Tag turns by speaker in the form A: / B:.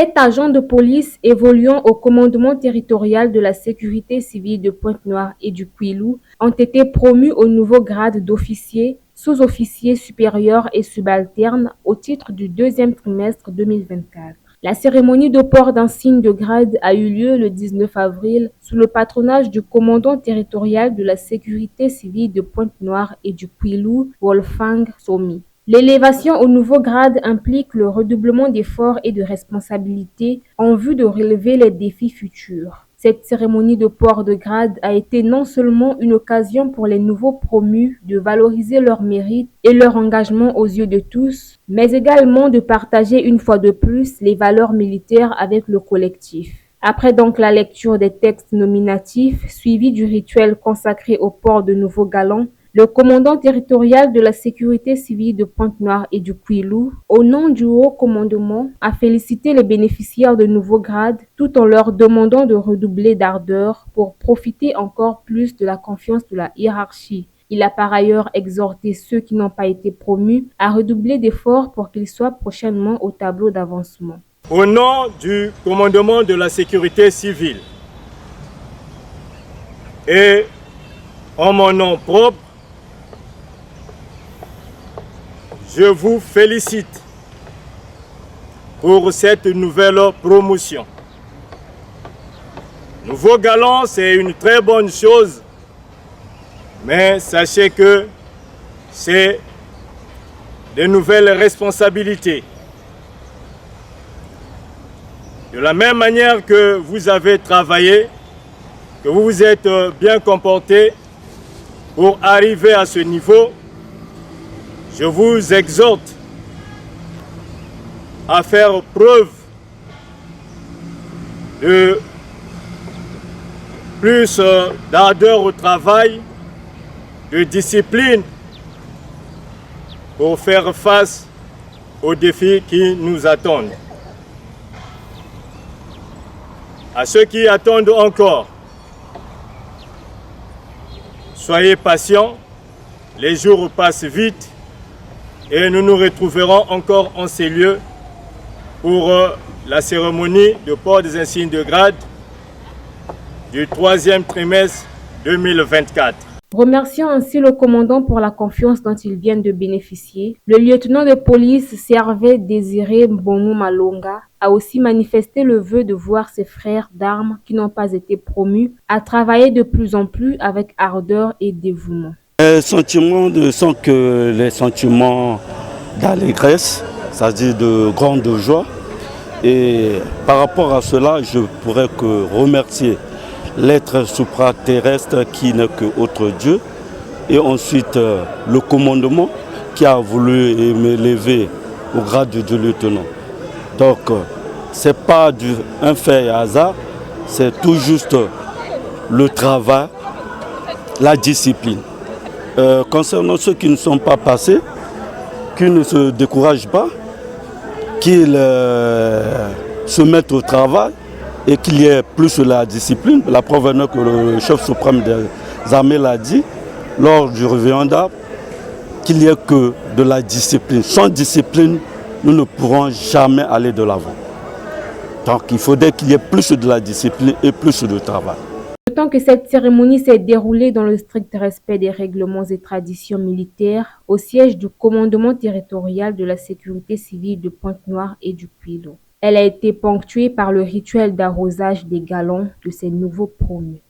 A: 7 agents de police évoluant au commandement territorial de la sécurité civile de Pointe-Noire et du Kouilou ont été promus au nouveau grade d'officier, sous-officier supérieur et subalterne au titre du deuxième trimestre 2024. La cérémonie de port d'insigne de grade a eu lieu le 19 avril sous le patronage du commandant territorial de la sécurité civile de Pointe-Noire et du Kouilou, Wolfgang Somi. L'élévation au nouveau grade implique le redoublement d'efforts et de responsabilités en vue de relever les défis futurs. Cette cérémonie de port de grade a été non seulement une occasion pour les nouveaux promus de valoriser leur mérite et leur engagement aux yeux de tous, mais également de partager une fois de plus les valeurs militaires avec le collectif. Après donc la lecture des textes nominatifs, suivi du rituel consacré au port de nouveaux galons, le commandant territorial de la sécurité civile de Pointe-Noire et du Kouilou, au nom du haut commandement, a félicité les bénéficiaires de nouveaux grades tout en leur demandant de redoubler d'ardeur pour profiter encore plus de la confiance de la hiérarchie. Il a par ailleurs exhorté ceux qui n'ont pas été promus à redoubler d'efforts pour qu'ils soient prochainement au tableau d'avancement.
B: Au nom du commandement de la sécurité civile et en mon nom propre, je vous félicite pour cette nouvelle promotion. Nouveau galon, c'est une très bonne chose, mais sachez que c'est de nouvelles responsabilités. De la même manière que vous avez travaillé, que vous vous êtes bien comporté pour arriver à ce niveau, je vous exhorte à faire preuve de plus d'ardeur au travail, de discipline pour faire face aux défis qui nous attendent. À ceux qui attendent encore, soyez patients, les jours passent vite et nous nous retrouverons encore en ces lieux pour la cérémonie de port des insignes de grade du troisième trimestre 2024.
A: Remerciant ainsi le commandant pour la confiance dont il vient de bénéficier, le lieutenant de police Servet Désiré Mbonu Malonga a aussi manifesté le vœu de voir ses frères d'armes qui n'ont pas été promus à travailler de plus en plus avec ardeur et dévouement.
C: Les sentiments ne sont que les sentiments d'allégresse, c'est-à-dire de grande joie. Et par rapport à cela, je pourrais que remercier l'être supraterrestre qui n'est que autre Dieu, et ensuite le commandement qui a voulu m'élever au grade de lieutenant. Donc ce n'est pas un fait hasard, c'est tout juste le travail, la discipline. Concernant ceux qui ne sont pas passés, qu'ils ne se découragent pas, qu'ils se mettent au travail et qu'il y ait plus de la discipline. La preuve est que le chef suprême des armées l'a dit lors du réveillon d'armes, qu'il n'y ait que de la discipline. Sans discipline, nous ne pourrons jamais aller de l'avant. Donc il faudrait qu'il y ait plus de la discipline et plus de travail.
A: D'autant que cette cérémonie s'est déroulée dans le strict respect des règlements et traditions militaires au siège du commandement territorial de la sécurité civile de Pointe-Noire et du Kouilou. Elle a été ponctuée par le rituel d'arrosage des galons de ces nouveaux promus.